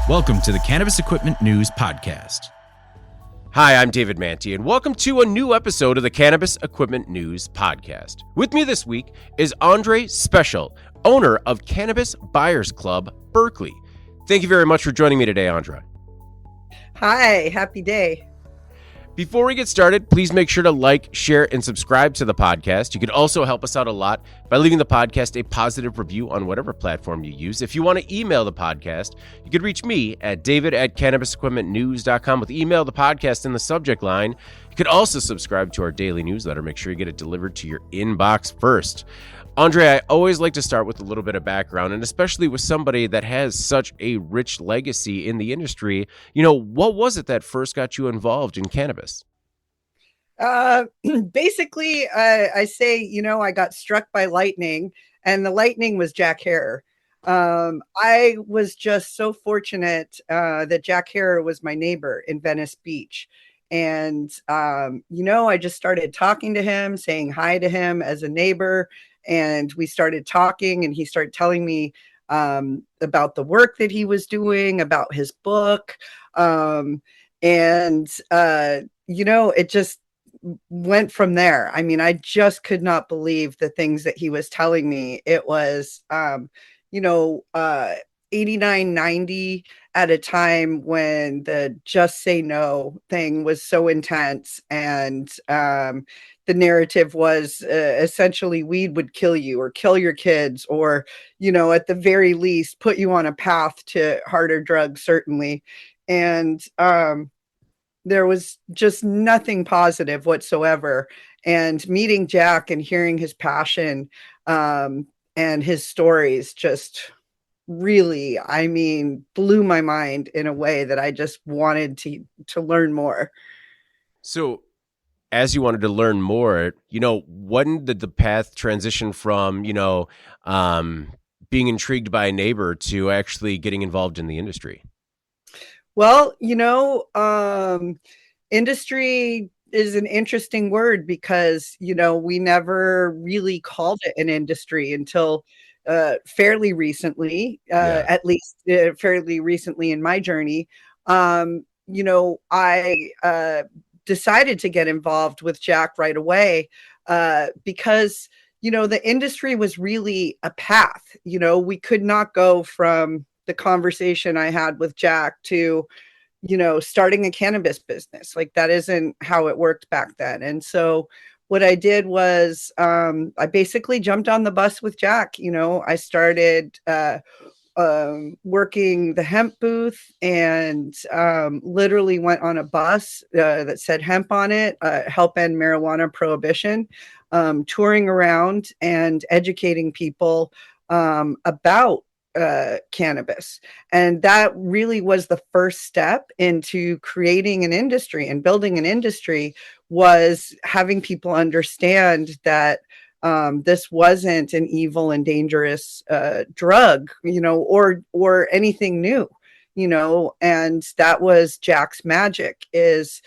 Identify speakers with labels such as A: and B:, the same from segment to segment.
A: Welcome to the Cannabis Equipment News Podcast.
B: Hi, I'm David Manti, and welcome to a new episode of the Cannabis Equipment News Podcast. With me this week is Aundre Speciale, owner of Cannabis Buyers Club, Berkeley. Thank you very much for joining me today, Aundre.
C: Hi, happy day.
B: Before we get started, please make sure to like, share, and subscribe to the podcast. You can also help us out a lot by leaving the podcast a positive review on whatever platform you use. If you want to email the podcast, you can reach me at david@cannabisequipmentnews.com with email the podcast in the subject line. You could also subscribe to our daily newsletter. Make sure you get it delivered to your inbox first. Aundre, I always like to start with a little bit of background, and especially with somebody that has such a rich legacy in the industry. What was it that first got you involved in cannabis?
C: Basically, I say, I got struck by lightning, and the lightning was Jack Herer. I was just so fortunate that Jack Herer was my neighbor in Venice Beach. And, I just started talking to him, saying hi to him as a neighbor. And we started talking, and he started telling me about the work that he was doing, about his book. It just went from there. I mean, I just could not believe the things that he was telling me. It was, 89, 90 at a time when the just say no thing was so intense. And the narrative was essentially weed would kill you or kill your kids, or, at the very least, put you on a path to harder drugs, certainly. And there was just nothing positive whatsoever. And meeting Jack and hearing his passion and his stories just really, blew my mind in a way that I just wanted to learn more.
B: So as you wanted to learn more, when did the path transition from, being intrigued by a neighbor to actually getting involved in the industry?
C: Well, industry is an interesting word because, we never really called it an industry until fairly recently, at least fairly recently in my journey. I decided to get involved with Jack right away because, the industry was really a path. We could not go from the conversation I had with Jack to, starting a cannabis business. Like, that isn't how it worked back then. And so what I did was I basically jumped on the bus with Jack. I started working the hemp booth and literally went on a bus that said hemp on it, help end marijuana prohibition, touring around and educating people about cannabis. And that really was the first step into creating an industry and building an industry, was having people understand that this wasn't an evil and dangerous drug, or anything new, and that was Jack's magic, is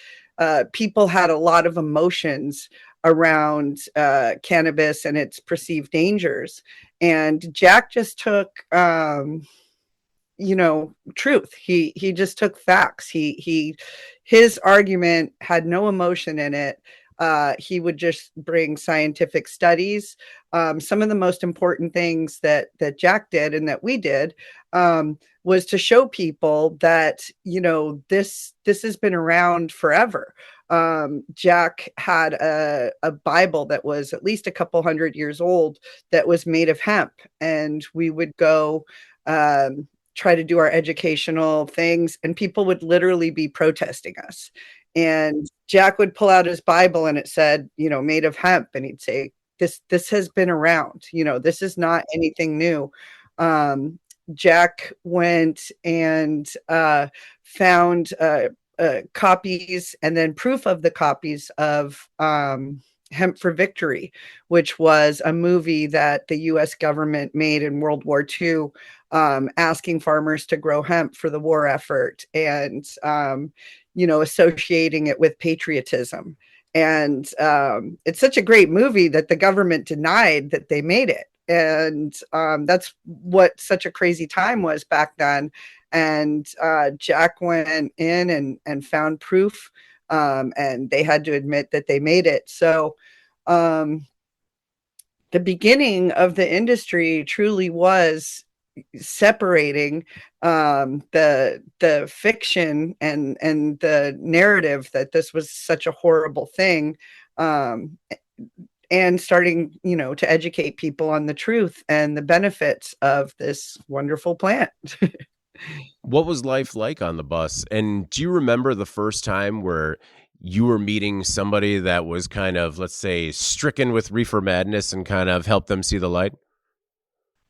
C: people had a lot of emotions around cannabis and its perceived dangers. And Jack just took, truth. He just took facts. His argument had no emotion in it. He would just bring scientific studies. Some of the most important things that Jack did and that we did was to show people that, this has been around forever. Jack had a Bible that was at least a couple hundred years old that was made of hemp, and we would go try to do our educational things, and people would literally be protesting us. And Jack would pull out his Bible and it said, made of hemp, and he'd say, this has been around, this is not anything new. Jack went and found copies and then proof of the copies of Hemp for Victory, which was a movie that the U.S. government made in World War II, asking farmers to grow hemp for the war effort, and associating it with patriotism. And it's such a great movie that the government denied that they made it. And that's what such a crazy time was back then. And Jack went in and found proof, and they had to admit that they made it. So the beginning of the industry truly was separating the fiction and the narrative that this was such a horrible thing, and starting, to educate people on the truth and the benefits of this wonderful plant.
B: What was life like on the bus? And do you remember the first time where you were meeting somebody that was kind of, let's say, stricken with reefer madness and kind of helped them see the light?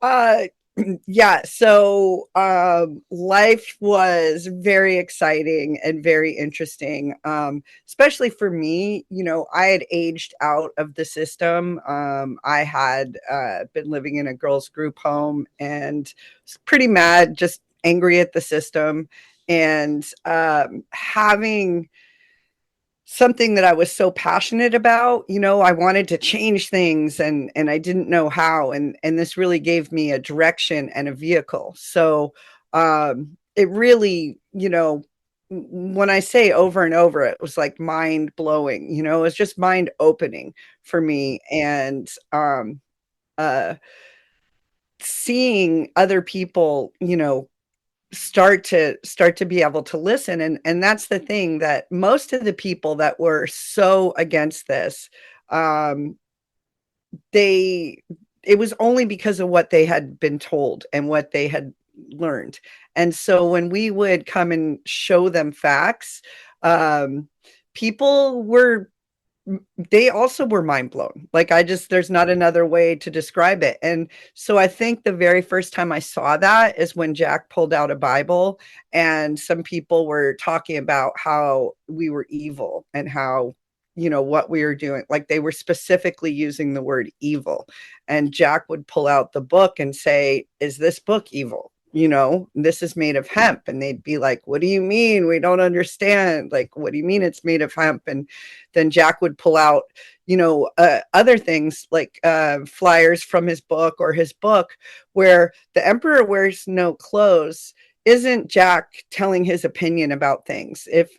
C: Uh, yeah. So life was very exciting and very interesting, especially for me. I had aged out of the system. I had been living in a girls' group home and was pretty mad, just angry at the system, and having something that I was so passionate about. I wanted to change things, and I didn't know how. And this really gave me a direction and a vehicle. So it really, when I say over and over, it was like mind blowing. It was just mind opening for me. And uh, seeing other people, start to be able to listen. And that's the thing, that most of the people that were so against this, um they it was only because of what they had been told and what they had learned. And so when we would come and show them facts, um people were they also were mind blown. Like, there's not another way to describe it. And so I think the very first time I saw that is when Jack pulled out a Bible, and some people were talking about how we were evil and how, what we were doing. Like, they were specifically using the word evil. And Jack would pull out the book and say, "Is this book evil? This is made of hemp." And they'd be like, "What do you mean? We don't understand. Like, what do you mean it's made of hemp?" And then Jack would pull out, other things like flyers from his book, where "The Emperor Wears No Clothes" isn't Jack telling his opinion about things. If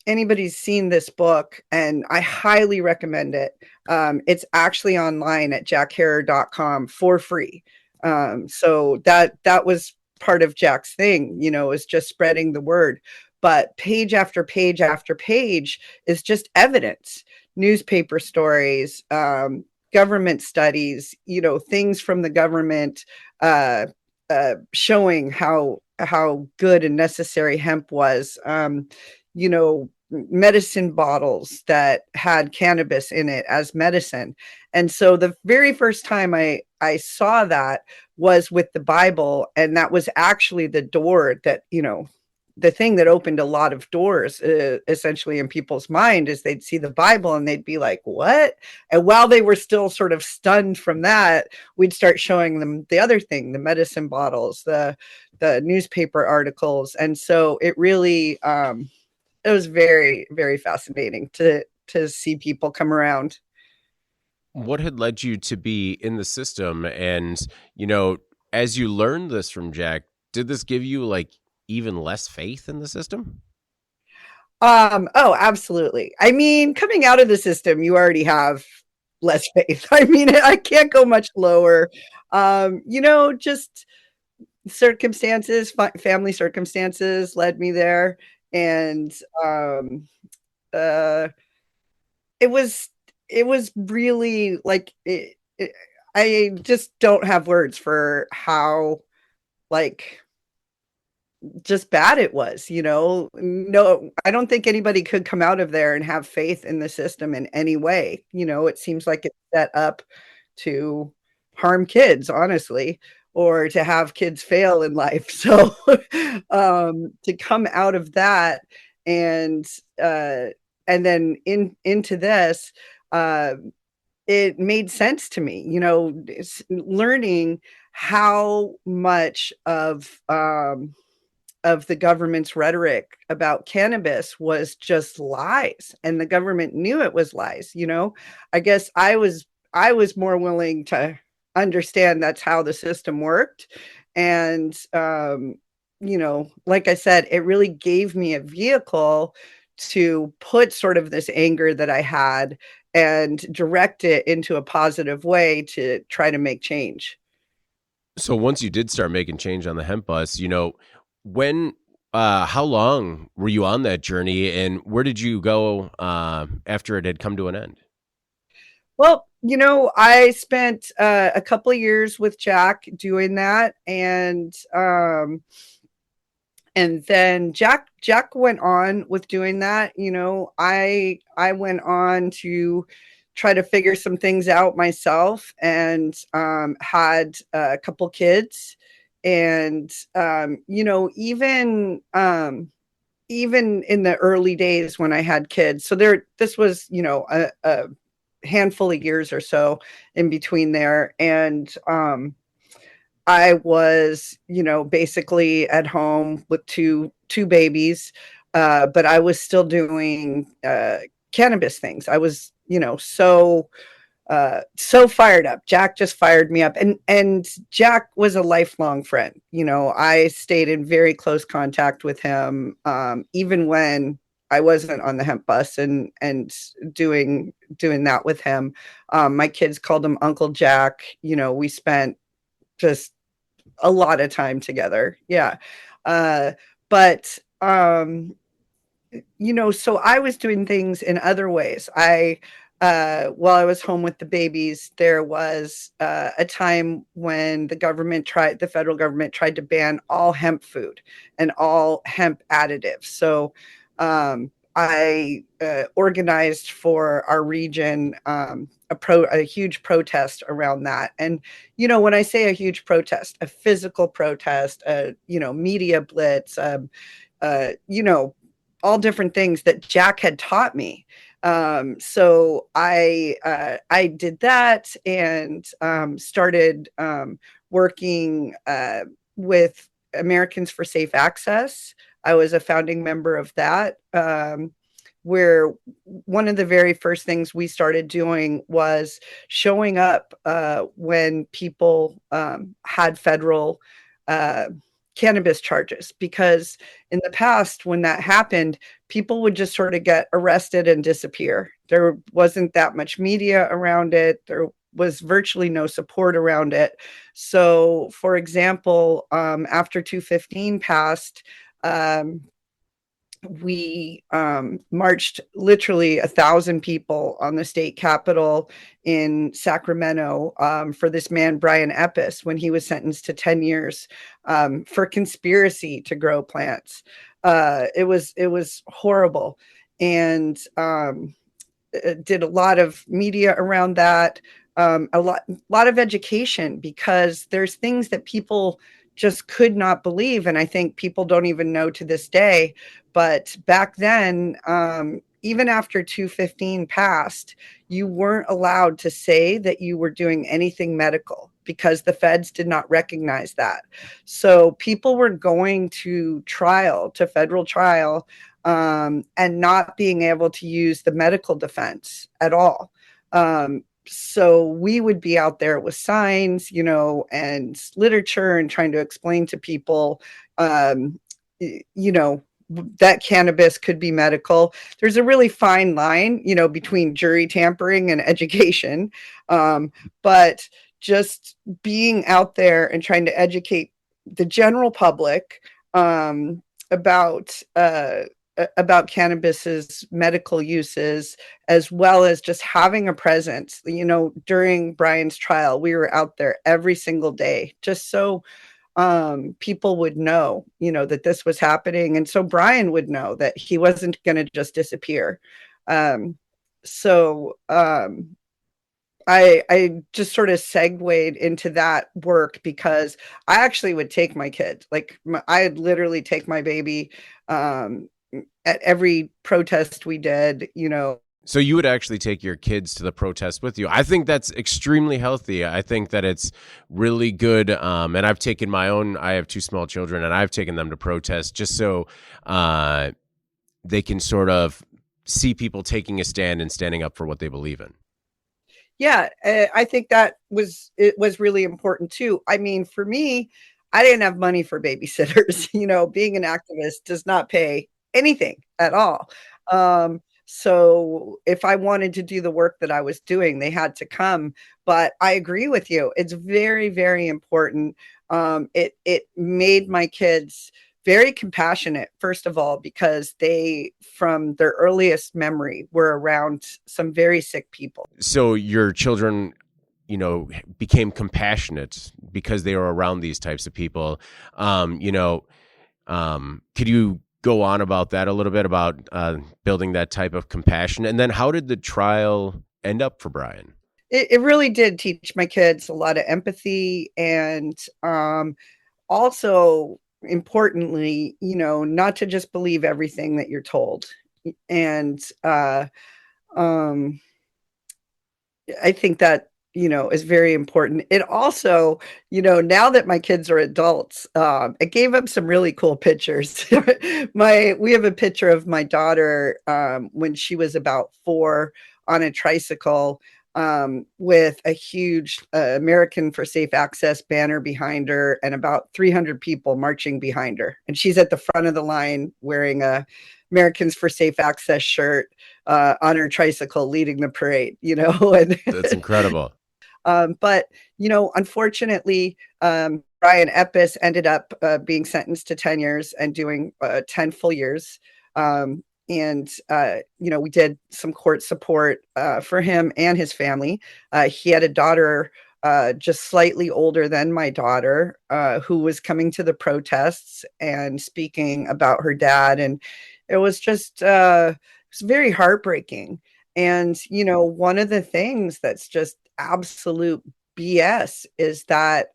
C: anybody's seen this book, and I highly recommend it, it's actually online at jackherrer.com for free. So that was part of Jack's thing, is just spreading the word. But page after page after page is just evidence, newspaper stories, government studies, things from the government, showing how good and necessary hemp was. Medicine bottles that had cannabis in it as medicine. And so the very first time I saw that was with the Bible. And that was actually the door that, the thing that opened a lot of doors, essentially, in people's mind, is they'd see the Bible and they'd be like, "What?" And while they were still sort of stunned from that, we'd start showing them the other thing, the medicine bottles, the newspaper articles. And so it really, it was very, very fascinating to see people come around.
B: What had led you to be in the system? And, as you learned this from Jack, did this give you like even less faith in the system?
C: Oh, absolutely. I mean, coming out of the system, you already have less faith. I mean, I can't go much lower. Just circumstances, family circumstances led me there. And uh it was really like I just don't have words for how, like, just bad it was. No, I don't think anybody could come out of there and have faith in the system in any way. It seems like it's set up to harm kids, honestly, or to have kids fail in life. So to come out of that, and then into this, uh it made sense to me, learning how much of the government's rhetoric about cannabis was just lies, and the government knew it was lies. I guess I was more willing to understand that's how the system worked. And like I said, it really gave me a vehicle to put sort of this anger that I had and direct it into a positive way to try to make change.
B: So once you did start making change on the hemp bus, when, how long were you on that journey, and where did you go after it had come to an end?
C: Well, I spent a couple of years with Jack doing that, and then Jack went on with doing that. I went on to try to figure some things out myself, and had a couple kids, and even in the early days when I had kids. So this was a handful of years or so in between there, and I was, basically at home with two babies, but I was still doing cannabis things. I was, so fired up. Jack just fired me up, and Jack was a lifelong friend. I stayed in very close contact with him, even when I wasn't on the hemp bus and doing that with him. My kids called him Uncle Jack. We spent just a lot of time together. Yeah. But so I was doing things in other ways. While I was home with the babies, there was a time when the federal government tried to ban all hemp food and all hemp additives. So I organized for our region a huge protest around that. And when I say a huge protest, a physical protest, media blitz, all different things that Jack had taught me. So I did that, and started working with Americans for Safe Access. I was a founding member of that, where one of the very first things we started doing was showing up when people had federal cannabis charges, because in the past, when that happened, people would just sort of get arrested and disappear. There wasn't that much media around it. There was virtually no support around it. So, for example, after 215 passed, we marched literally 1,000 people on the state capitol in Sacramento for this man, Brian Epis, when he was sentenced to 10 years for conspiracy to grow plants. It was horrible, and did a lot of media around that, a lot of education, because there's things that people just could not believe. And I think people don't even know to this day. But back then, even after 215 passed, you weren't allowed to say that you were doing anything medical, because the feds did not recognize that. So people were going to federal trial, and not being able to use the medical defense at all. So we would be out there with signs, and literature, and trying to explain to people, that cannabis could be medical. There's a really fine line, between jury tampering and education. But just being out there and trying to educate the general public about cannabis's medical uses, as well as just having a presence. During Brian's trial, we were out there every single day, just so people would know, that this was happening. And so Brian would know that he wasn't going to just disappear. So I just sort of segued into that work, because I actually would take my kids, I'd literally take my baby at every protest we did.
B: So you would actually take your kids to the protest with you. I think that's extremely healthy. I think that it's really good. And I've taken I have two small children, and I've taken them to protest just so they can sort of see people taking a stand and standing up for what they believe in.
C: Yeah, I think it was really important too. I mean, for me, I didn't have money for babysitters. Being an activist does not pay anything at all. So if I wanted to do the work that I was doing, they had to come. But I agree with you. It's very, very important. It made my kids very compassionate, first of all, because they, from their earliest memory, were around some very sick people.
B: So your children, became compassionate because they were around these types of people. Could you go on about that a little bit, about building that type of compassion? And then how did the trial end up for Brian?
C: It really did teach my kids a lot of empathy, and also importantly, not to just believe everything that you're told. And I think that is very important. It also, now that my kids are adults, it gave them some really cool pictures. We have a picture of my daughter when she was about 4 on a tricycle, with a huge American for Safe Access banner behind her and about 300 people marching behind her. And she's at the front of the line wearing a Americans for Safe Access shirt on her tricycle, leading the parade, and
B: That's incredible.
C: But, unfortunately, Brian Epis ended up being sentenced to 10 years and doing 10 full years. And we did some court support for him and his family. He had a daughter just slightly older than my daughter, who was coming to the protests and speaking about her dad. And it was just, it was very heartbreaking. And, one of the things that's just absolute BS is that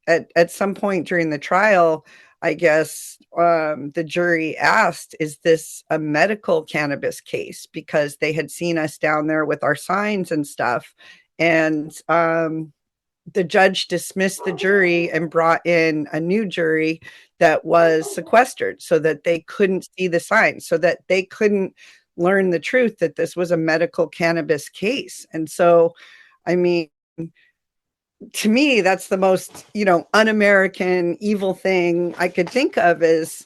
C: at some point during the trial, I guess the jury asked, is this a medical cannabis case? Because they had seen us down there with our signs and stuff. And the judge dismissed the jury and brought in a new jury that was sequestered so that they couldn't see the signs, so that they couldn't learn the truth that this was a medical cannabis case. And so, I mean, to me, that's the most, un-American evil thing I could think of is,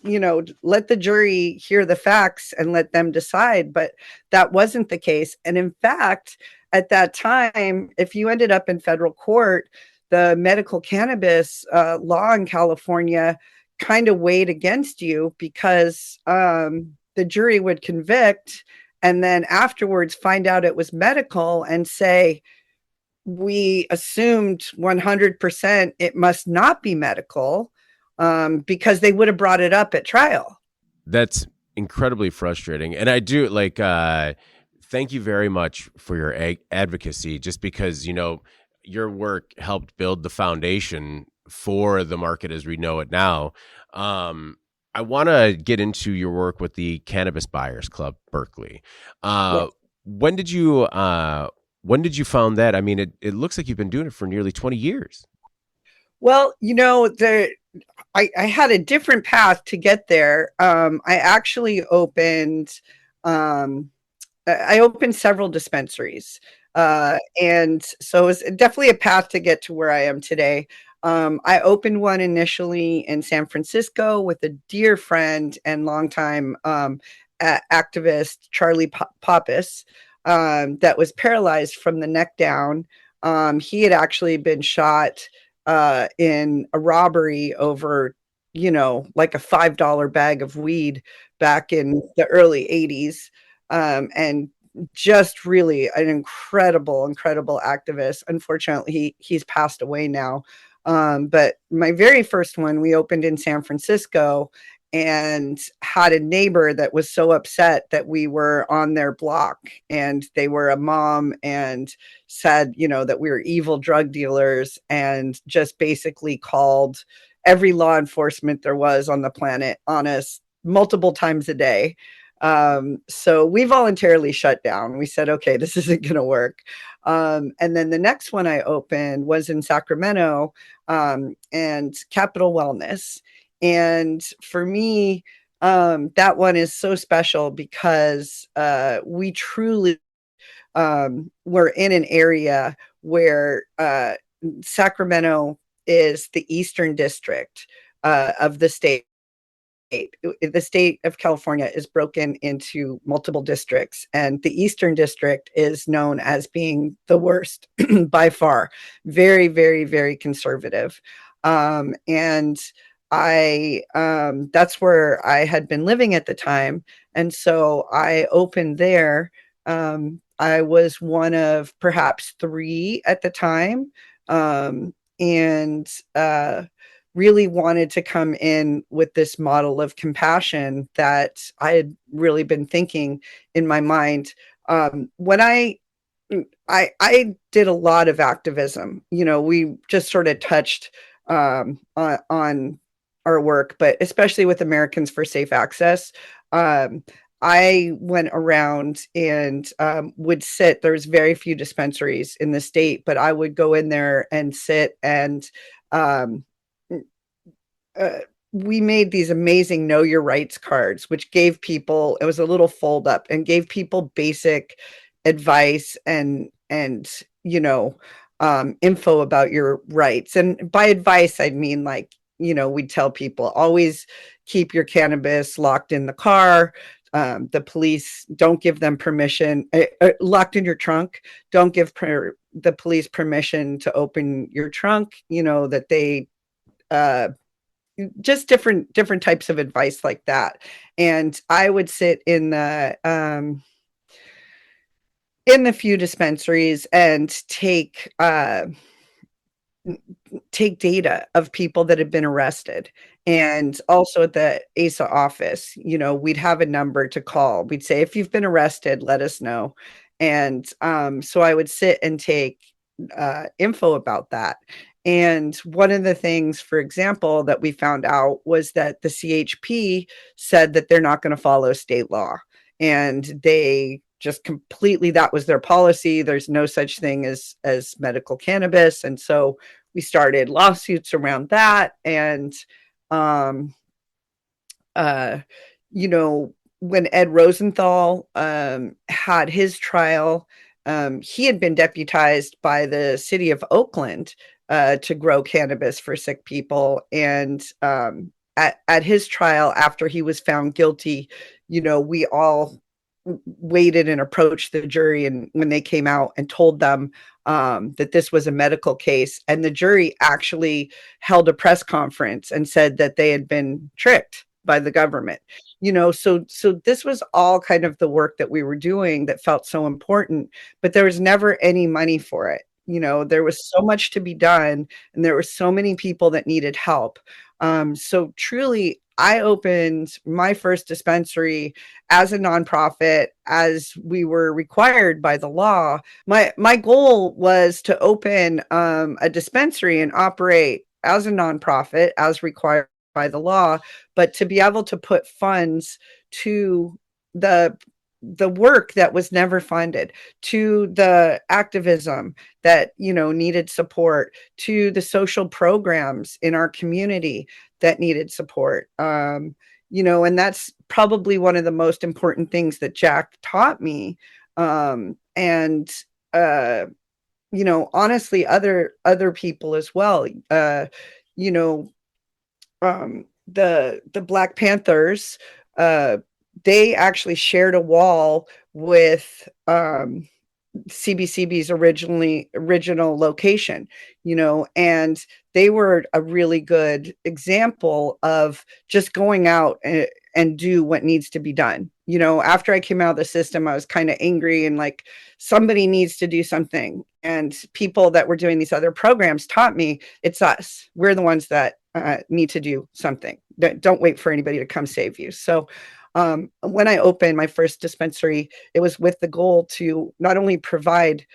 C: let the jury hear the facts and let them decide. But that wasn't the case. And in fact, at that time, if you ended up in federal court, the medical cannabis law in California kind of weighed against you, because the jury would convict and then afterwards find out it was medical and say, we assumed 100% it must not be medical, because they would have brought it up at trial.
B: That's incredibly frustrating. And I do thank you very much for your advocacy, just because, your work helped build the foundation for the market as we know it now. I want to get into your work with the Cannabis Buyers Club, Berkeley.
C: Yes.
B: When did you found that? I mean, it looks like you've been doing it for nearly 20 years.
C: Well, I had a different path to get there. I actually opened several dispensaries. And so it was definitely a path to get to where I am today. I opened one initially in San Francisco with a dear friend and longtime activist, Charlie Pappas, that was paralyzed from the neck down. He had actually been shot in a robbery over, like a $5 bag of weed back in the early 80s. And just really an incredible activist. Unfortunately, he's passed away now. But my very first one, we opened in San Francisco and had a neighbor that was so upset that we were on their block, and they were a mom and said, that we were evil drug dealers, and just basically called every law enforcement there was on the planet on us multiple times a day. So we voluntarily shut down. We said, okay, this isn't going to work. And then the next one I opened was in Sacramento, and Capital Wellness. And for me, that one is so special because we truly were in an area where Sacramento is the Eastern District of the state. The state of California is broken into multiple districts, and the Eastern District is known as being the worst by far. Very, very, very conservative. And I that's where I had been living at the time, and so I opened there. I was one of perhaps three at the time, and really wanted to come in with this model of compassion that I had really been thinking in my mind. When I did a lot of activism. We just sort of touched on our work, but especially with Americans for Safe Access. I went around and would sit. There's very few dispensaries in the state, but I would go in there and sit and we made these amazing know your rights cards, which gave people, it was a little fold up and gave people basic advice and info about your rights. And by advice, I mean, like, we'd tell people always keep your cannabis locked in the car. The police, don't give them permission, locked in your trunk. Don't give the police permission to open your trunk, that they, just different types of advice like that. And I would sit in the few dispensaries and take data of people that had been arrested. And also at the ASA office, we'd have a number to call. We'd say, if you've been arrested, let us know. And so I would sit and take info about that. And one of the things, for example, that we found out was that the CHP said that they're not going to follow state law. And they just completely, that was their policy. There's no such thing as medical cannabis. And so we started lawsuits around that. And, when Ed Rosenthal had his trial, he had been deputized by the city of Oakland to grow cannabis for sick people. And at his trial, after he was found guilty, we all waited and approached the jury, and when they came out and told them that this was a medical case, and the jury actually held a press conference and said that they had been tricked by the government. So this was all kind of the work that we were doing that felt so important, but there was never any money for it. There was so much to be done, and there were so many people that needed help. So truly, I opened my first dispensary as a nonprofit, as we were required by the law. My goal was to open a dispensary and operate as a nonprofit, as required by the law, but to be able to put funds to the work that was never funded, to the activism that needed support, to the social programs in our community that needed support. And that's probably one of the most important things that Jack taught me. And honestly, other people as well. The Black Panthers, they actually shared a wall with CBCB's original location, and they were a really good example of just going out and do what needs to be done. After I came out of the system, I was kind of angry and like, somebody needs to do something. And people that were doing these other programs taught me, it's us. We're the ones that need to do something. Don't wait for anybody to come save you. So when I opened my first dispensary, it was with the goal to not only provide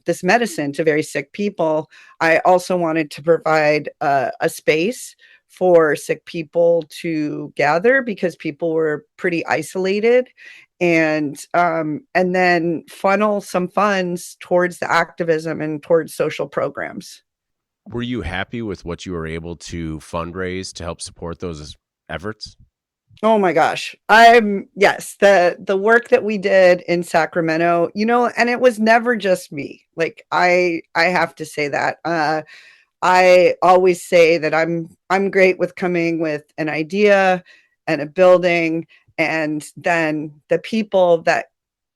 C: this medicine to very sick people, I also wanted to provide a space for sick people to gather, because people were pretty isolated, and then funnel some funds towards the activism and towards social programs.
B: Were you happy with what you were able to fundraise to help support those efforts?
C: Oh my gosh. Yes, the work that we did in Sacramento, and it was never just me. Like I have to say that. I always say that I'm great with coming with an idea and a building, and then the people that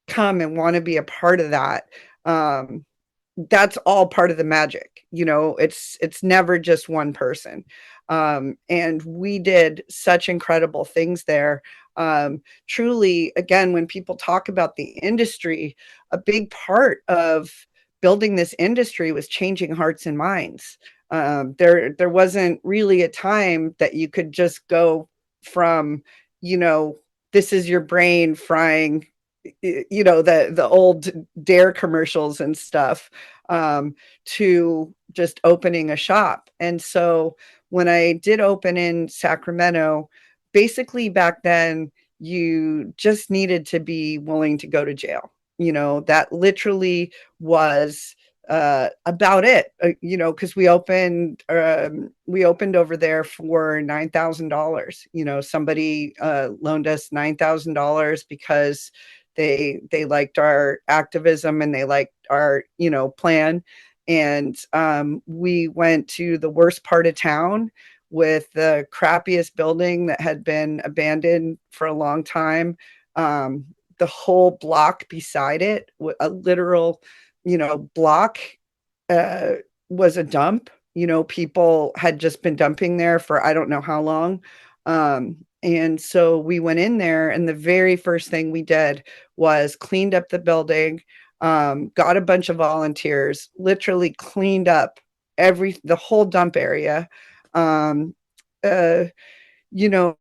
C: come and want to be a part of that, that's all part of the magic. It's never just one person. And we did such incredible things there. Truly, again, when people talk about the industry, a big part of building this industry was changing hearts and minds. There wasn't really a time that you could just go from, this is your brain frying, the old Dare commercials and stuff, to just opening a shop. And so when I did open in Sacramento, basically back then you just needed to be willing to go to jail. That literally was about it. Because we opened over there for $9,000. Somebody loaned us $9,000 because they liked our activism and they liked our plan. And we went to the worst part of town with the crappiest building that had been abandoned for a long time. The whole block beside it, a literal block, was a dump. People had just been dumping there for I don't know how long. And so we went in there, and the very first thing we did was cleaned up the building, got a bunch of volunteers, literally cleaned up the whole dump area. Um, uh, you know,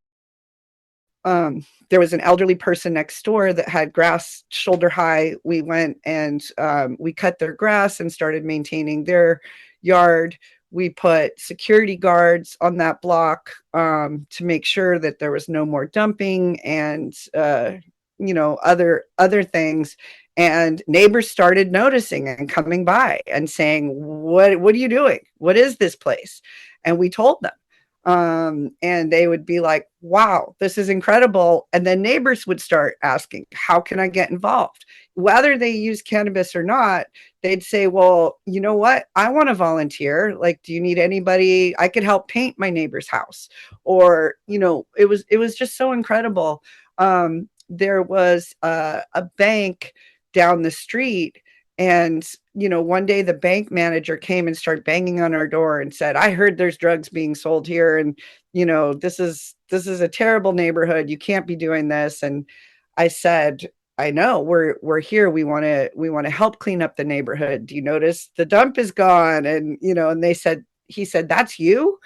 C: there was an elderly person next door that had grass shoulder high. We went and we cut their grass and started maintaining their yard. We put security guards on that block to make sure that there was no more dumping and other things. And neighbors started noticing and coming by and saying, what are you doing? What is this place? And we told them. And they would be like, wow, this is incredible. And then neighbors would start asking, how can I get involved? Whether they use cannabis or not, they'd say, well, you know what? I want to volunteer. Like, do you need anybody? I could help paint my neighbor's house. Or, it was just so incredible. There was a bank down the street. And, one day the bank manager came and started banging on our door and said, I heard there's drugs being sold here. And, this is a terrible neighborhood. You can't be doing this. And I said, I know we're here. We want to help clean up the neighborhood. Do you notice the dump is gone? And, and he said, that's you.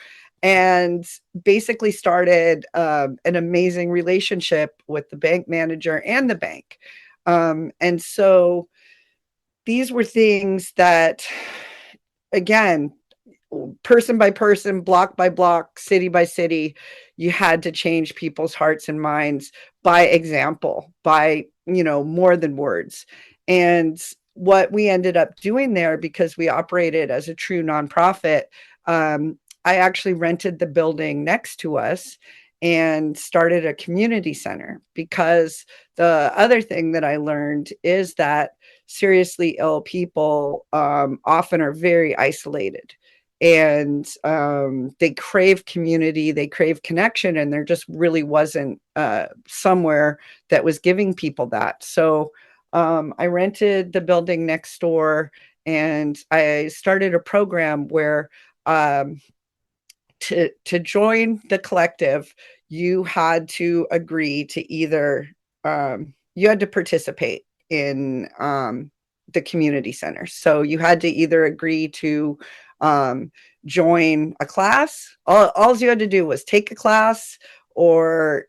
C: And basically started an amazing relationship with the bank manager and the bank. And so these were things that, again, person by person, block by block, city by city, you had to change people's hearts and minds by example, by, more than words. And what we ended up doing there, because we operated as a true nonprofit, I actually rented the building next to us and started a community center, because the other thing that I learned is that seriously ill people often are very isolated, and they crave community, they crave connection, and there just really wasn't somewhere that was giving people that. So I rented the building next door, and I started a program where to join the collective, you had to agree to either you had to participate in the community center. So you had to either agree to join a class. All you had to do was take a class, or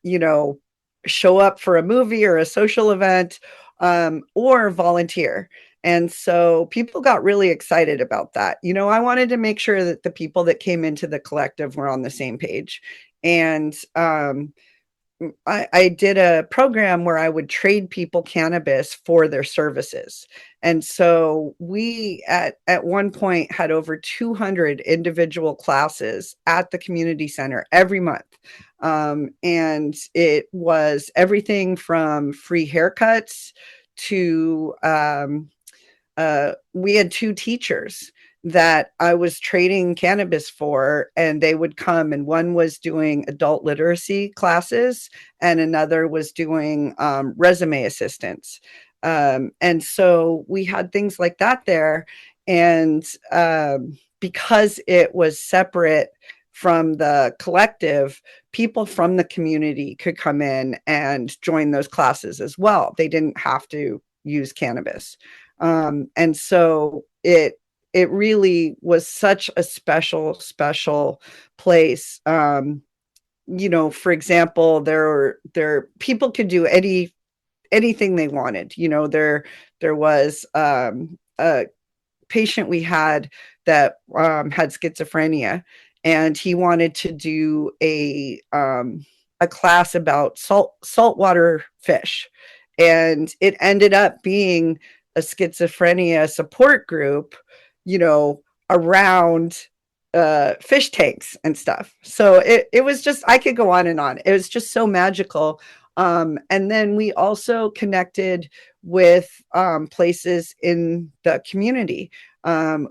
C: show up for a movie or a social event, or volunteer. And so people got really excited about that. I wanted to make sure that the people that came into the collective were on the same page. And I did a program where I would trade people cannabis for their services. And so we at one point had over 200 individual classes at the community center every month. And it was everything from free haircuts to we had 2 teachers that I was trading cannabis for, and they would come, and one was doing adult literacy classes and another was doing resume assistance. And so we had things like that there. And because it was separate from the collective, people from the community could come in and join those classes as well. They didn't have to use cannabis. And so it really was such a special place. For example, there people could do anything they wanted. There was a patient we had that had schizophrenia, and he wanted to do a class about saltwater fish, and it ended up being a schizophrenia support group, around fish tanks and stuff. So it was just, I could go on and on. It was just so magical. And then we also connected with places in the community.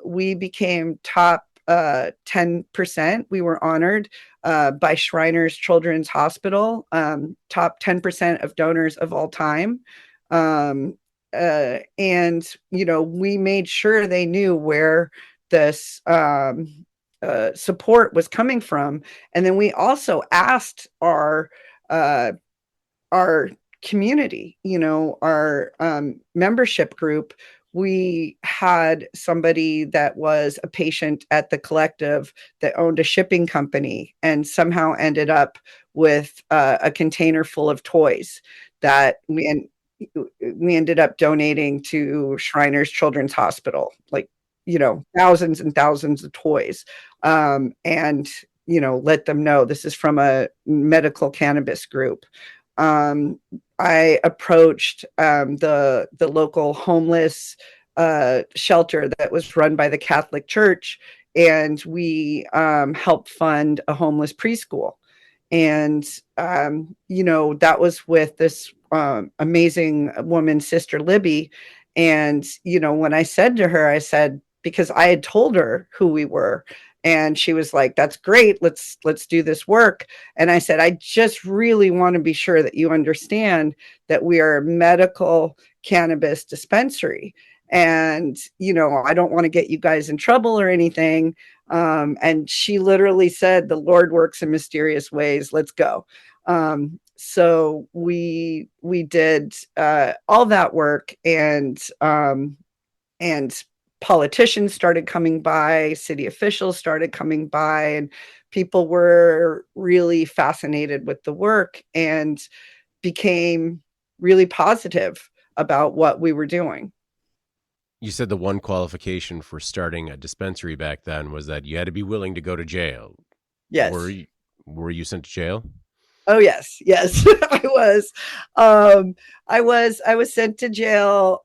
C: We became top 10%. We were honored by Shriners Children's Hospital, top 10% of donors of all time. And we made sure they knew where this support was coming from. And then we also asked our community, our membership group. We had somebody that was a patient at the collective that owned a shipping company and somehow ended up with a container full of toys that we ended up donating to Shriners Children's Hospital, like, thousands and thousands of toys. And, let them know this is from a medical cannabis group. I approached the local homeless shelter that was run by the Catholic Church, and we helped fund a homeless preschool. And, that was with this amazing woman, Sister Libby. And, when I said to her, I said, because I had told her who we were, and she was like, that's great. Let's do this work. And I said, I just really want to be sure that you understand that we are a medical cannabis dispensary. And, I don't want to get you guys in trouble or anything. And she literally said, the Lord works in mysterious ways. Let's go. So we did all that work, and politicians started coming by, city officials started coming by, and people were really fascinated with the work and became really positive about what we were doing.
B: You said the one qualification for starting a dispensary back then was that you had to be willing to go to jail.
C: Yes.
B: Were you sent to jail?
C: Oh, yes. I was. I was sent to jail.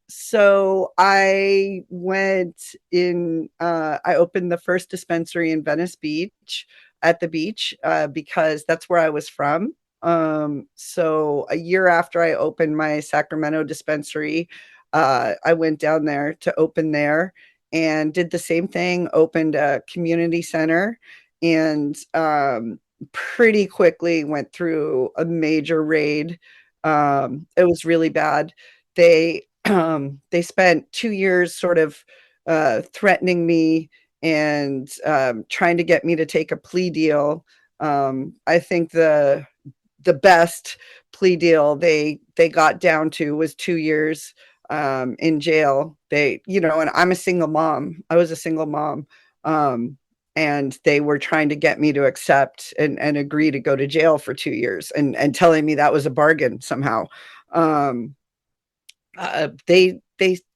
C: So I went in. I opened the first dispensary in Venice Beach, at the beach, because that's where I was from. So a year after I opened my Sacramento dispensary, I went down there to open there and did the same thing. Opened a community center, and pretty quickly went through a major raid. It was really bad. They spent 2 years sort of threatening me and trying to get me to take a plea deal. I think the best plea deal they got down to was 2 years in jail. And I'm a single mom. I was a single mom. And they were trying to get me to accept and agree to go to jail for 2 years, and telling me that was a bargain somehow. They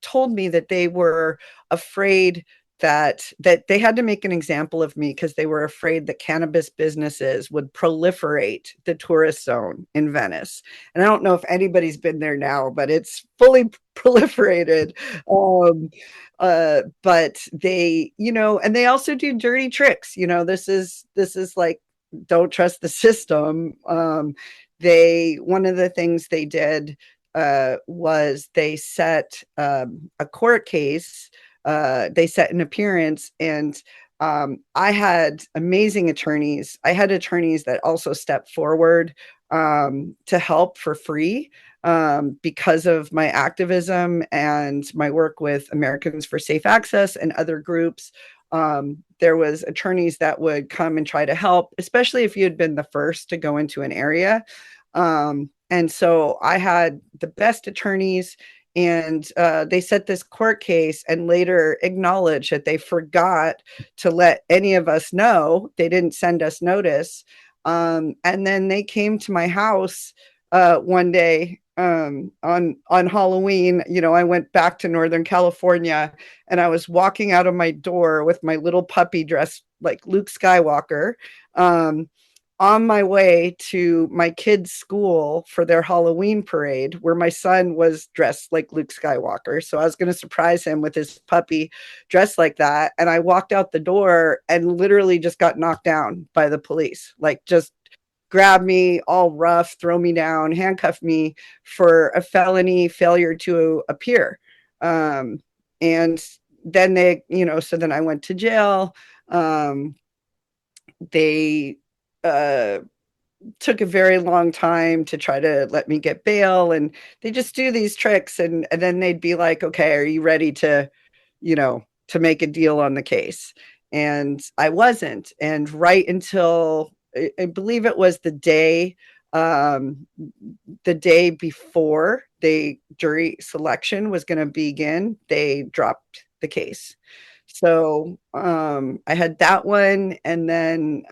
C: told me that they were afraid that they had to make an example of me because they were afraid that cannabis businesses would proliferate the tourist zone in Venice. And I don't know if anybody's been there now, but it's fully proliferated. But they, and they also do dirty tricks. This is like, don't trust the system. One of the things they did was they set a court case they set an appearance, and I had amazing attorneys. I had attorneys that also stepped forward to help for free because of my activism and my work with Americans for Safe Access and other groups. There was attorneys that would come and try to help, especially if you had been the first to go into an area. And so I had the best attorneys, and they set this court case and later acknowledged that they forgot to let any of us know. They didn't send us notice. And then they came to my house one day on Halloween. I went back to Northern California, and I was walking out of my door with my little puppy dressed like Luke Skywalker, on my way to my kids' school for their Halloween parade, where my son was dressed like Luke Skywalker. So I was going to surprise him with his puppy dressed like that. And I walked out the door and literally just got knocked down by the police, like just grab me all rough, throw me down, handcuff me for a felony failure to appear. And then so then I went to jail. They took a very long time to try to let me get bail, and they just do these tricks, and then they'd be like, okay, are you ready to to make a deal on the case? And I wasn't. And right until I believe it was the day before the jury selection was going to begin, they dropped the case. So I had that one. And then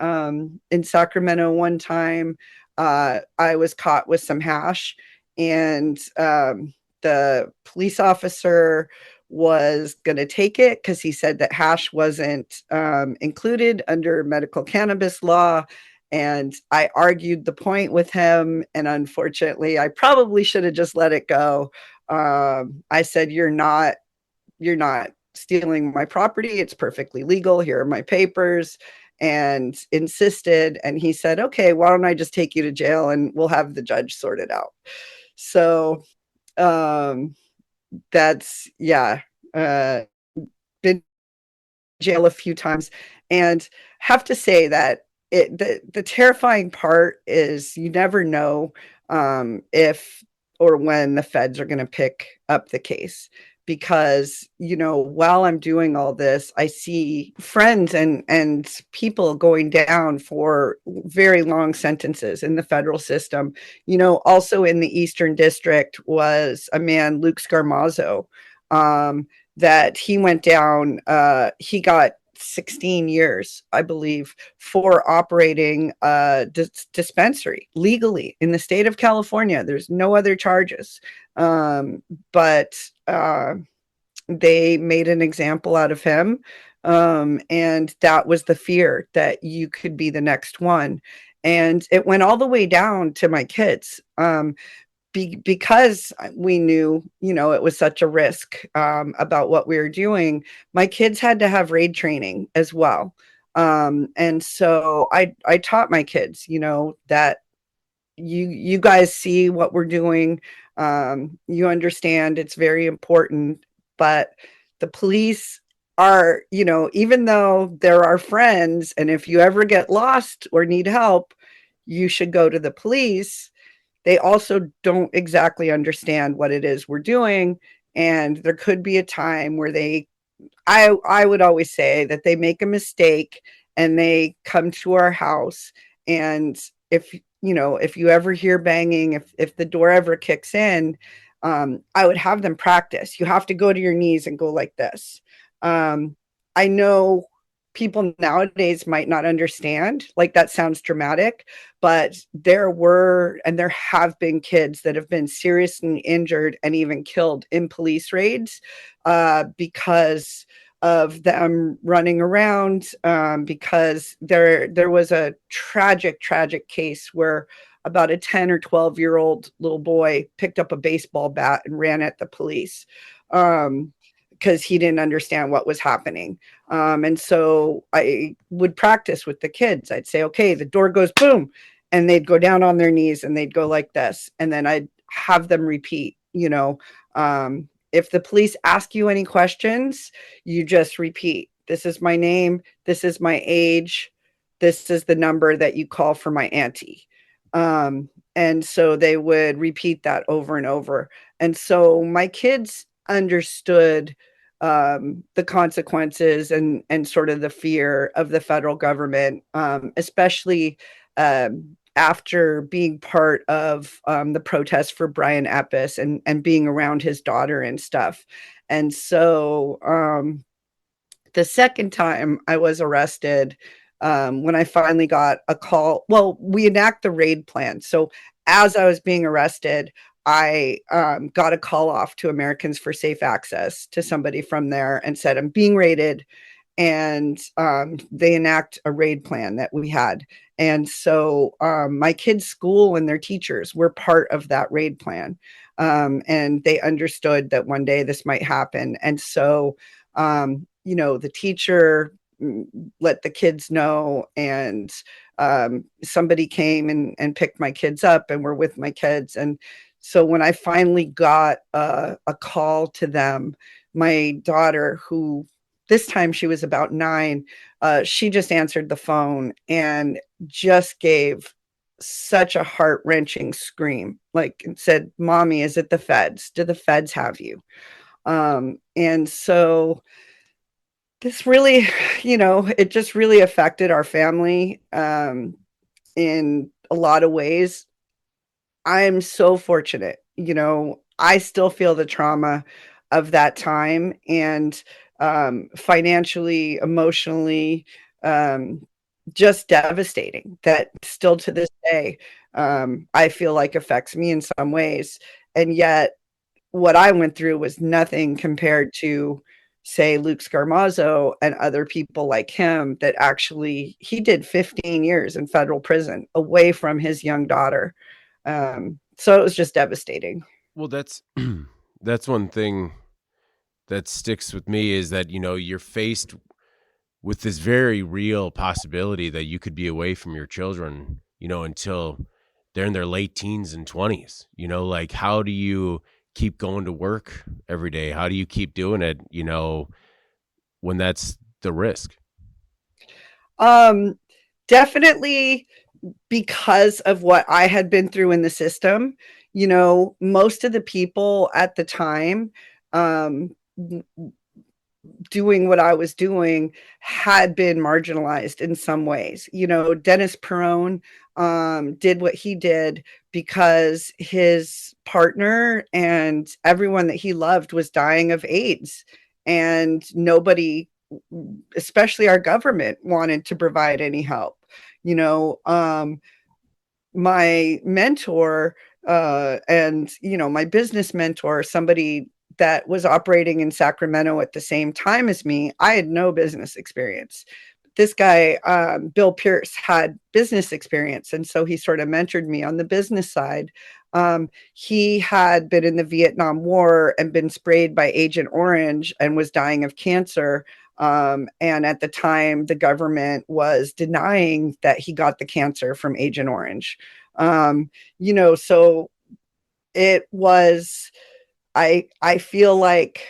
C: in Sacramento one time, I was caught with some hash, and the police officer was going to take it because he said that hash wasn't included under medical cannabis law. And I argued the point with him. And unfortunately, I probably should have just let it go. I said, you're not stealing my property. It's perfectly legal. Here are my papers, and insisted. And he said, okay, why don't I just take you to jail and we'll have the judge sort it out. So that's, yeah, been jail a few times, and have to say that the terrifying part is you never know if or when the feds are going to pick up the case. Because, while I'm doing all this, I see friends and people going down for very long sentences in the federal system. Also in the Eastern District was a man, Luke Scarmazzo, that he went down. He got 16 years, I believe, for operating a dispensary legally in the state of California. There's no other charges. But they made an example out of him. And that was the fear, that you could be the next one. And it went all the way down to my kids. Because we knew, it was such a risk about what we were doing. My kids had to have raid training as well. And so I taught my kids, that you guys see what we're doing. You understand it's very important, but the police are, even though they're our friends, and if you ever get lost or need help, you should go to the police. They also don't exactly understand what it is we're doing. And there could be a time where I would always say that they make a mistake and they come to our house. And if you ever hear banging, if the door ever kicks in, I would have them practice. You have to go to your knees and go like this. I know people nowadays might not understand, like that sounds dramatic, but there were and there have been kids that have been seriously injured and even killed in police raids because of them running around, because there was a tragic case where about a 10 or 12-year-old little boy picked up a baseball bat and ran at the police because he didn't understand what was happening. And so I would practice with the kids. I'd say, okay, the door goes boom, and they'd go down on their knees and they'd go like this. And then I'd have them repeat, If the police ask you any questions, you just repeat, this is my name, this is my age, this is the number that you call for my auntie. And so they would repeat that over and over. And so my kids understood the consequences and sort of the fear of the federal government, especially after being part of the protest for Brian Epps and being around his daughter and stuff. And so the second time I was arrested, when I finally got a call, well, we enact the raid plan. So as I was being arrested, I got a call off to Americans for Safe Access to somebody from there and said, I'm being raided. And they enact a raid plan that we had. And so my kids' school and their teachers were part of that raid plan. And they understood that one day this might happen. And so, the teacher let the kids know, and somebody came and picked my kids up and were with my kids. And so when I finally got a call to them, my daughter, who this time she was about 9, she just answered the phone and just gave such a heart-wrenching scream, like, and said, Mommy, is it the feds? Do the feds have you? And so this really, it just really affected our family in a lot of ways. I am so fortunate. I still feel the trauma of that time, and financially, emotionally, just devastating, that still to this day, I feel like affects me in some ways. And yet what I went through was nothing compared to, say, Luke Scarmazzo and other people like him, that actually, he did 15 years in federal prison away from his young daughter. So it was just devastating.
B: Well, that's that's one thing that sticks with me, is that, you're faced with this very real possibility that you could be away from your children, until they're in their late teens and 20s. Like, how do you keep going to work every day? How do you keep doing it, when that's the risk?
C: Definitely, because of what I had been through in the system, most of the people at the time, doing what I was doing, had been marginalized in some ways. Dennis Perone did what he did because his partner and everyone that he loved was dying of AIDS, and nobody, especially our government, wanted to provide any help. My mentor, and my business mentor, somebody that was operating in Sacramento at the same time as me, I had no business experience. This guy, Bill Pierce, had business experience, and so he sort of mentored me on the business side. He had been in the Vietnam War and been sprayed by Agent Orange and was dying of cancer. And at the time, the government was denying that he got the cancer from Agent Orange. So it was, I feel like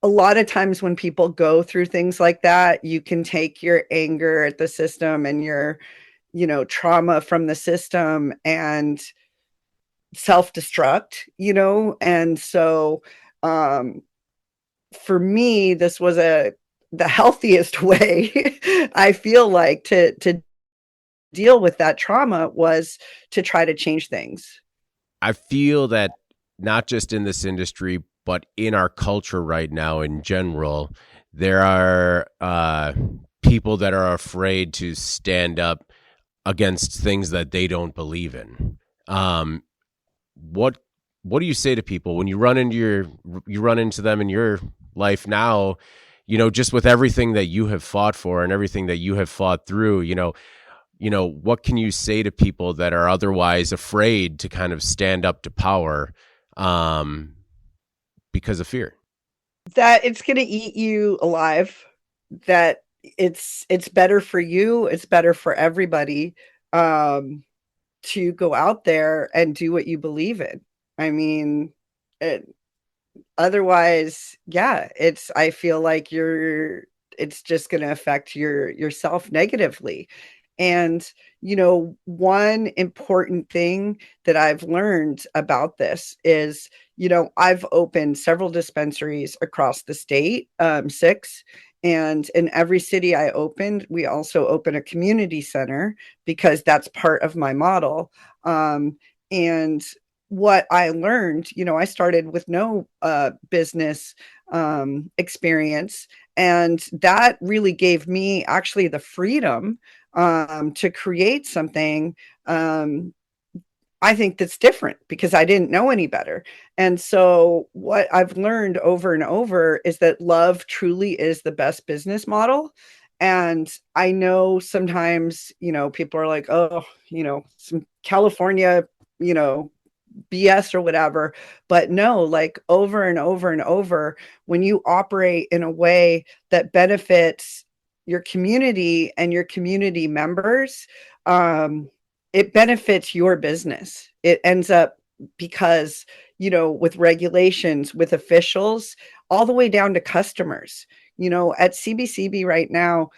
C: a lot of times when people go through things like that, you can take your anger at the system and your, trauma from the system and self-destruct, and so for me, this was the healthiest way, I feel like, to deal with that trauma, was to try to change things.
B: I feel that not just in this industry, but in our culture right now in general, there are people that are afraid to stand up against things that they don't believe in. What do you say to people when you run into them in your life now, just with everything that you have fought for and everything that you have fought through, what can you say to people that are otherwise afraid to kind of stand up to power because of fear?
C: That it's going to eat you alive, that it's better for you, it's better for everybody, to go out there and do what you believe in. I mean, otherwise, yeah, I feel like it's just going to affect yourself negatively. And, one important thing that I've learned about this is, I've opened several dispensaries across the state, 6. And in every city I opened, we also open a community center because that's part of my model. And what I learned, I started with no business experience. And that really gave me actually the freedom to create something. I think that's different because I didn't know any better. And so what I've learned over and over is that love truly is the best business model. And I know sometimes, people are like, oh, some California, BS or whatever. But no, like over and over and over, when you operate in a way that benefits your community and your community members, it benefits your business. It ends up because, with regulations, with officials, all the way down to customers. At CBCB right now,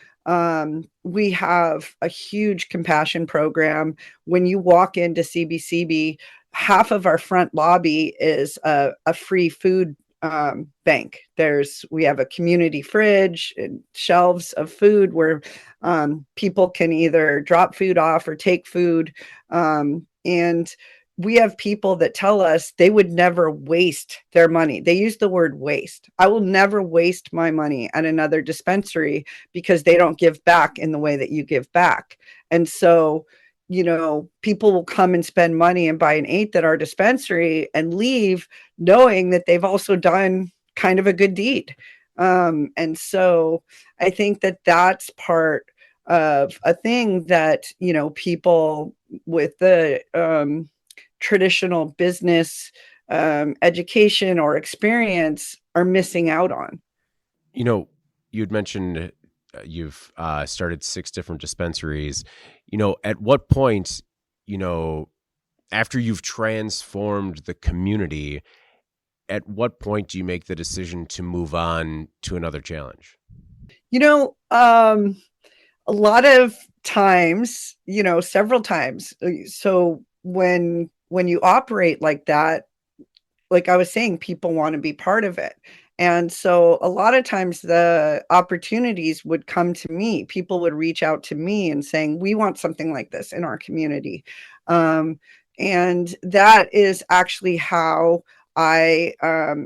C: we have a huge compassion program. When you walk into CBCB, half of our front lobby is a free food bank. We have a community fridge and shelves of food where people can either drop food off or take food. And we have people that tell us they would never waste their money. They use the word waste. I will never waste my money at another dispensary because they don't give back in the way that you give back. And so, people will come and spend money and buy an eighth at our dispensary and leave knowing that they've also done kind of a good deed. And so I think that that's part of a thing that, people with the traditional business education or experience are missing out on.
B: You'd mentioned you've started 6 different dispensaries. At what point, after you've transformed the community, at what point do you make the decision to move on to another challenge?
C: A lot of times, several times. So when you operate like that, like I was saying, people want to be part of it. And so a lot of times the opportunities would come to me. People would reach out to me and saying, we want something like this in our community. And that is actually how I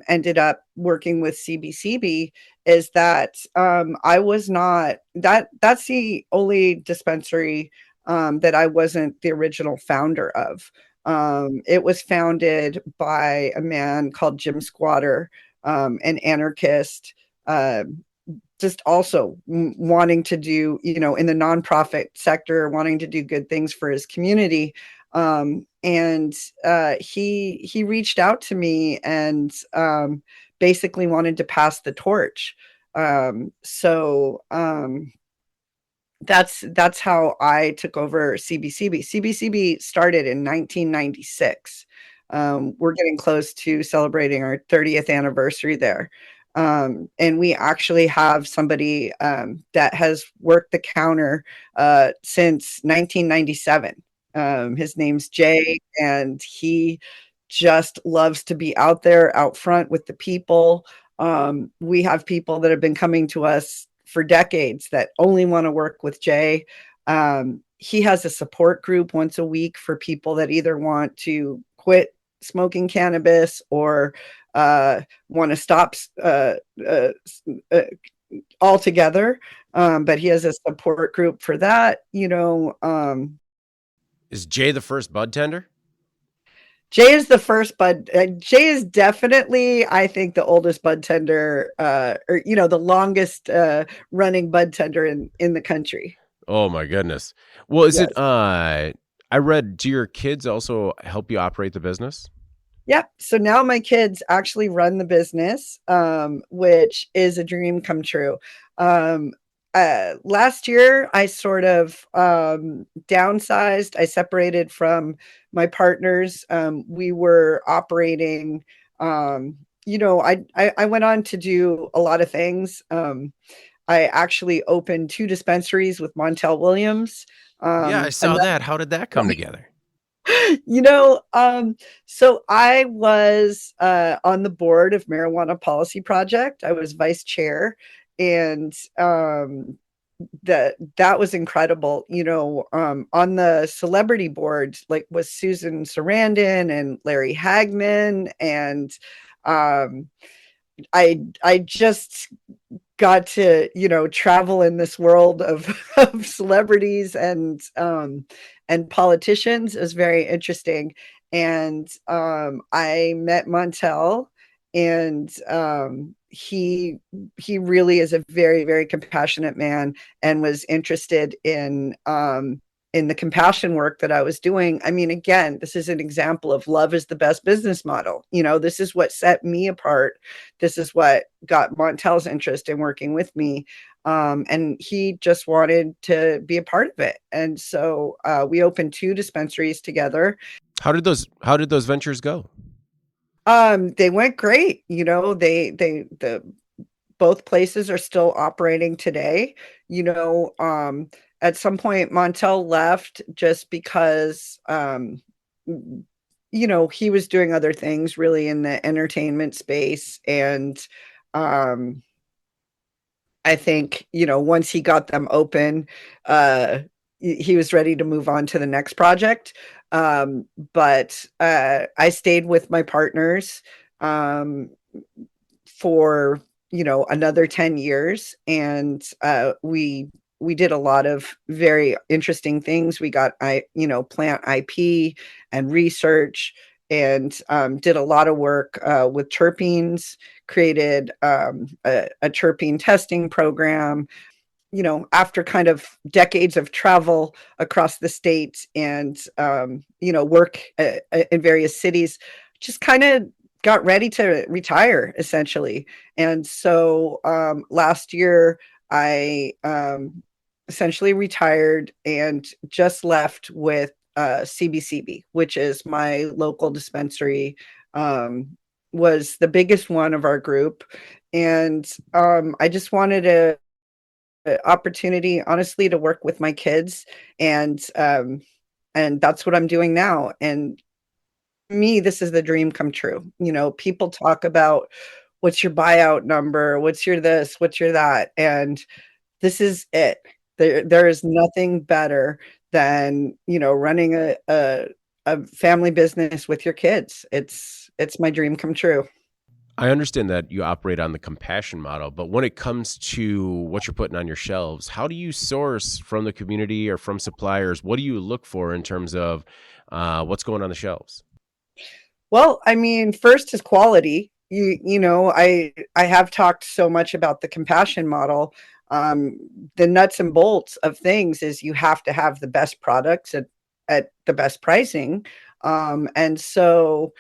C: ended up working with CBCB, is that I was not, that's the only dispensary that I wasn't the original founder of. It was founded by a man called Jim Squatter, an anarchist, just also wanting to do, in the nonprofit sector, wanting to do good things for his community. And he reached out to me and basically wanted to pass the torch. So that's how I took over CBCB. CBCB started in 1996. We're getting close to celebrating our 30th anniversary there. And we actually have somebody that has worked the counter since 1997. His name's Jay, and he just loves to be out there, out front with the people. We have people that have been coming to us for decades that only want to work with Jay. He has a support group once a week for people that either want to quit smoking cannabis or want to stop altogether. But he has a support group for that.
B: Is Jay the first bud tender?
C: Jay is the first bud. Jay is definitely, I think, the oldest bud tender, or the longest running bud tender in the country.
B: Oh my goodness. Well, is
C: Yes.
B: it? I read. Do your kids also help you operate the business?
C: Yep. So now my kids actually run the business, which is a dream come true. Last year, I sort of downsized. I separated from my partners. We were operating I went on to do a lot of things. I actually opened 2 dispensaries with Montel Williams.
B: Yeah, I saw that. How did that come together?
C: You know, so I was on the board of Marijuana Policy Project. I was vice chair, and that was incredible. On the celebrity board, like, was Susan Sarandon and Larry Hagman, and um, I just got to travel in this world of, of celebrities and politicians. Is very interesting. And I met Montel, and he really is a very, very compassionate man, and was interested in the compassion work that I was doing. I mean, again, this is an example of love is the best business model. This is what set me apart. This is what got Montel's interest in working with me. And he just wanted to be a part of it. And so we opened 2 dispensaries together.
B: How did those ventures go?
C: They went great. The both places are still operating today. At some point Montel left just because he was doing other things really in the entertainment space. And I think, once he got them open, he was ready to move on to the next project. But I stayed with my partners for another 10 years, and we did a lot of very interesting things. We got plant IP and research, and did a lot of work with terpenes, created a terpene testing program. After kind of decades of travel across the state, and work in various cities, just kind of got ready to retire, essentially. And so last year I essentially retired and just left with CBCB, which is my local dispensary. Was the biggest one of our group. And I just wanted an opportunity, honestly, to work with my kids. And that's what I'm doing now. And me, this is the dream come true. People talk about, what's your buyout number? What's your this? What's your that? And this is it. There is nothing better than, running a family business with your kids. It's my dream come true.
B: I understand that you operate on the compassion model, but when it comes to what you're putting on your shelves, how do you source from the community or from suppliers? What do you look for in terms of what's going on the shelves?
C: Well, I mean, first is quality. I have talked so much about the compassion model. The nuts and bolts of things is you have to have the best products at the best pricing. And so,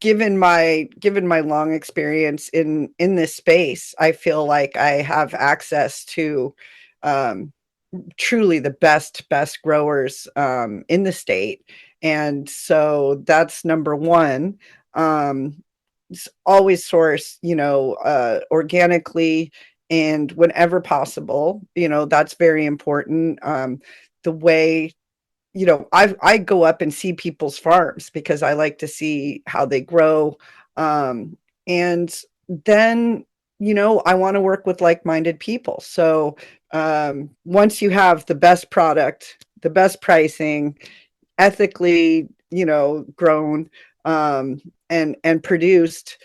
C: given my long experience in this space, I feel like I have access to truly the best growers in the state. And so that's number one. Always source, organically, and whenever possible, that's very important. The way, I go up and see people's farms because I like to see how they grow. And then, I want to work with like-minded people. So once you have the best product, the best pricing, ethically, grown and produced,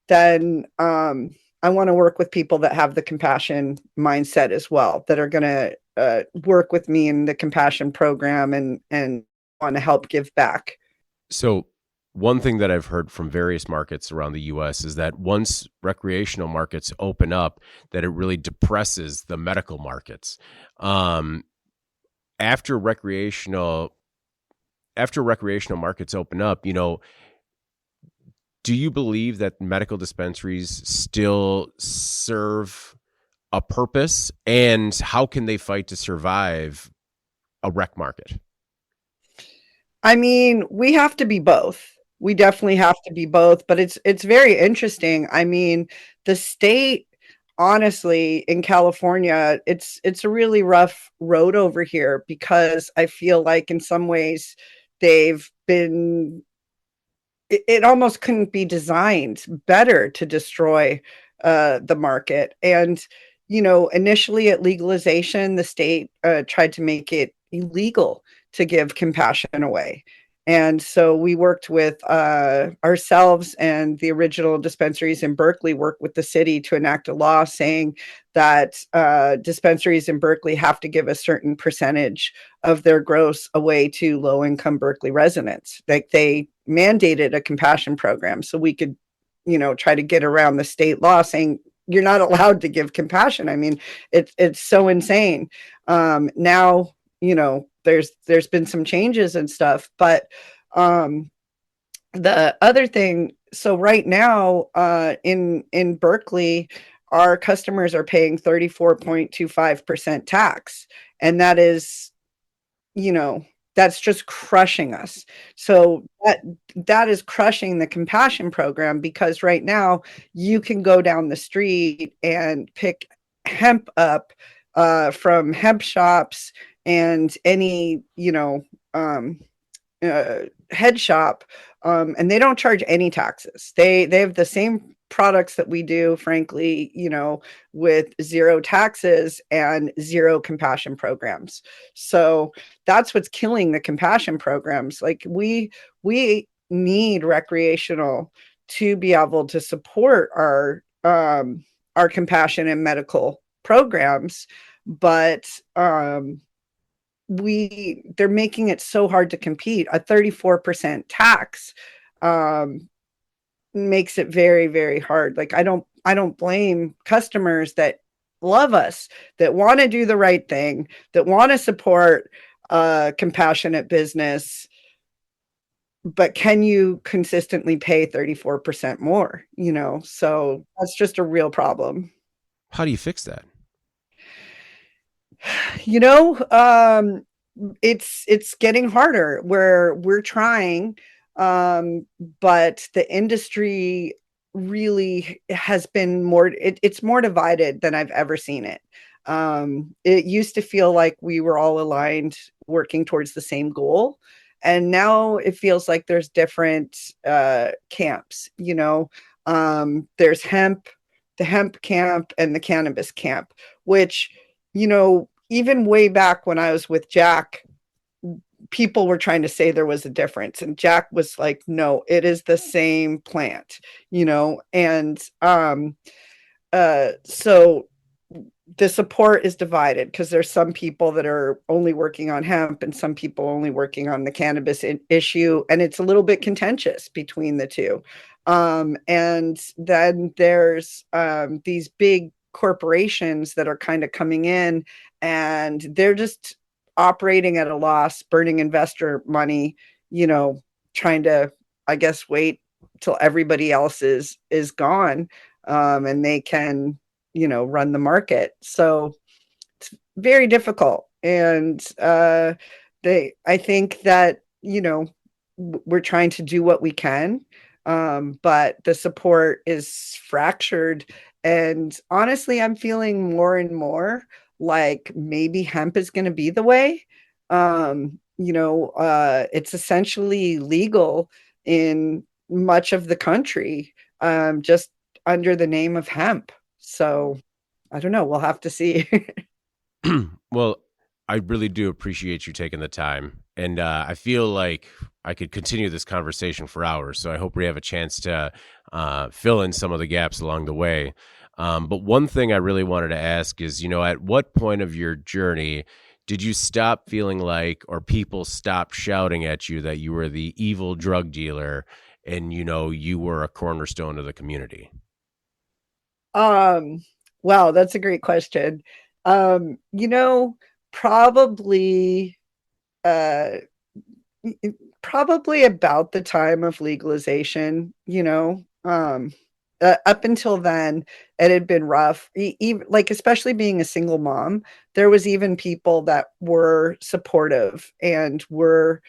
C: then I want to work with people that have the compassion mindset as well, that are going to work with me in the compassion program and want to help give back.
B: So one thing that I've heard from various markets around the U.S. is that once recreational markets open up, that it really depresses the medical markets. After recreational markets open up, do you believe that medical dispensaries still serve a purpose, and how can they fight to survive a rec market?
C: I mean, we have to be both. we definitely have to be both, but it's very interesting. I mean, the state, honestly, in California, it's a really rough road over here because I feel like in some ways they've been it almost couldn't be designed better to destroy the market. And, initially at legalization, the state tried to make it illegal to give compassion away. And so we worked with ourselves and the original dispensaries in Berkeley worked with the city to enact a law saying that dispensaries in Berkeley have to give a certain percentage of their gross away to low income Berkeley residents. Like they mandated a compassion program so we could, try to get around the state law saying you're not allowed to give compassion. I mean, it's so insane. Now, there's been some changes and stuff, but the other thing, so right now in Berkeley, our customers are paying 34.25% tax, and that is, you know, that's just crushing us. So that is crushing the compassion program because right now you can go down the street and pick hemp up from hemp shops and any, head shop, and they don't charge any taxes. They have the same products that we do, frankly, with zero taxes and zero compassion programs. So that's what's killing the compassion programs. Like we need recreational to be able to support our compassion and medical programs, but they're making it so hard to compete. A 34% tax makes it very, very hard. Like I don't blame customers that love us, that want to do the right thing, that want to support compassionate business, but can you consistently pay 34% more? So that's just a real problem.
B: How do you fix that?
C: You know, it's getting harder where we're trying, but the industry really has been it's more divided than I've ever seen it. It used to feel like we were all aligned working towards the same goal, and now it feels like there's different camps. There's the hemp camp and the cannabis camp, which, even way back when I was with Jack, people were trying to say there was a difference. And Jack was like, no, it is the same plant, and so the support is divided because there's some people that are only working on hemp and some people only working on the cannabis issue. And it's a little bit contentious between the two. And then there's these big corporations that are kind of coming in and they're just operating at a loss, burning investor money, trying to, I guess, wait till everybody else is gone, and they can, run the market. So it's very difficult. And I think that, we're trying to do what we can, but the support is fractured. And honestly, I'm feeling more and more like maybe hemp is going to be the way. It's essentially legal in much of the country, just under the name of hemp. So I don't know. We'll have to see.
B: Well, I really do appreciate you taking the time. And I feel like I could continue this conversation for hours. So I hope we have a chance to fill in some of the gaps along the way. But one thing I really wanted to ask is, at what point of your journey did you stop feeling like, or people stopped shouting at you that you were the evil drug dealer and, you were a cornerstone of the community?
C: Wow, that's a great question. Probably, uh, probably about the time of legalization, up until then, it had been rough. Even like, especially being a single mom, there was even people that were supportive and were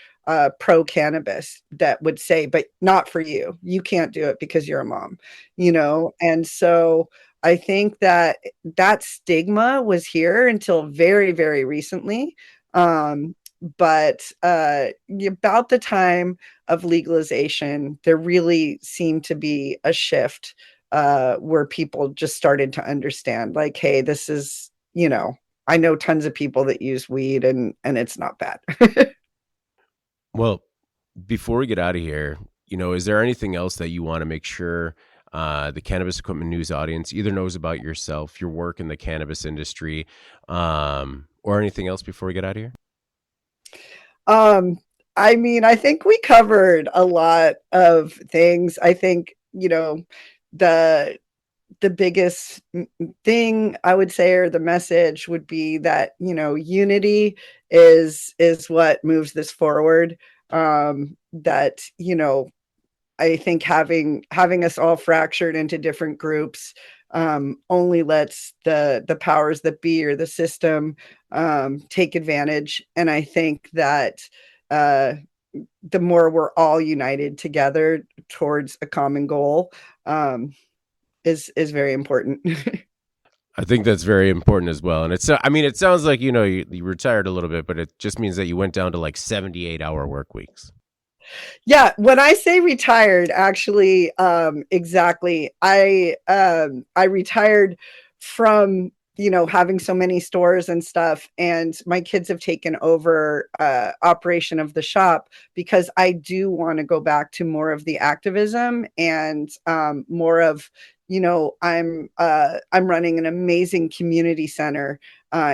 C: pro cannabis that would say, but not for you. You can't do it because you're a mom, And so I think that that stigma was here until very, very recently. But about the time of legalization, there really seemed to be a shift where people just started to understand, like, hey, this is, I know tons of people that use weed and it's not bad.
B: Well, before we get out of here, is there anything else that you want to make sure the Cannabis Equipment News audience either knows about yourself, your work in the cannabis industry, or anything else before we get out of here?
C: I mean, I think we covered a lot of things. I think, the biggest thing I would say, or the message would be that, unity is what moves this forward. That, I think having us all fractured into different groups only lets the powers that be or the system take advantage. And I think that the more we're all united together towards a common goal is very important.
B: I think that's very important as well. And it sounds like, you retired a little bit, but it just means that you went down to like 78-hour work weeks.
C: Yeah, when I say retired, actually, exactly. I retired from, having so many stores and stuff, and my kids have taken over operation of the shop because I do want to go back to more of the activism and more of, I'm running an amazing community center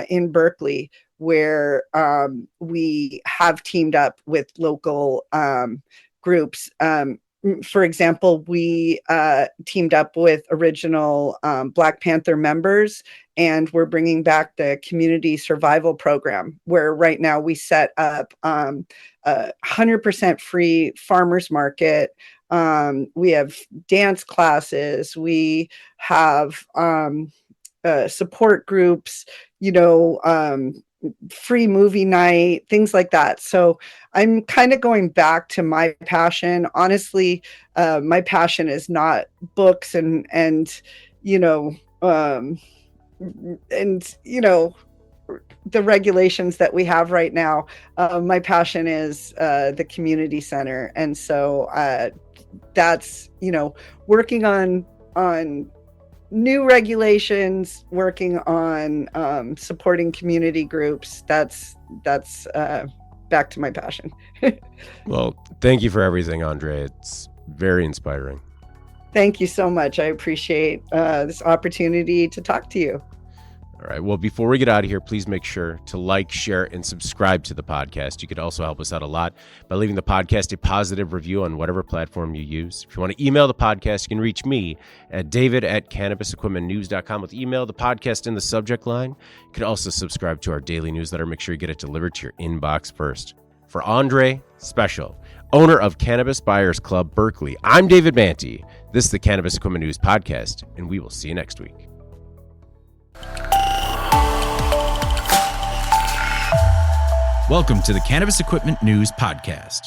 C: in Berkeley, where we have teamed up with local groups. For example, we teamed up with original Black Panther members, and we're bringing back the community survival program, where right now we set up 100% free farmers market. We have dance classes. We have support groups, free movie night, things like that. So I'm kind of going back to my passion. Honestly, my passion is not books and the regulations that we have right now. My passion is the community center. And so that's, working on new regulations, working on supporting community groups. That's back to my passion.
B: Well, thank you for everything, Aundre. It's very inspiring.
C: Thank you so much. I appreciate this opportunity to talk to you.
B: All right. Well, before we get out of here, please make sure to like, share, and subscribe to the podcast. You could also help us out a lot by leaving the podcast a positive review on whatever platform you use. If you want to email the podcast, you can reach me at david@cannabisequipmentnews.com with email the podcast in the subject line. You can also subscribe to our daily newsletter. Make sure you get it delivered to your inbox first. For Aundre Speciale, owner of Cannabis Buyers Club Berkeley, I'm David Manti. This is the Cannabis Equipment News Podcast, and we will see you next week.
A: Welcome to the Cannabis Equipment News Podcast.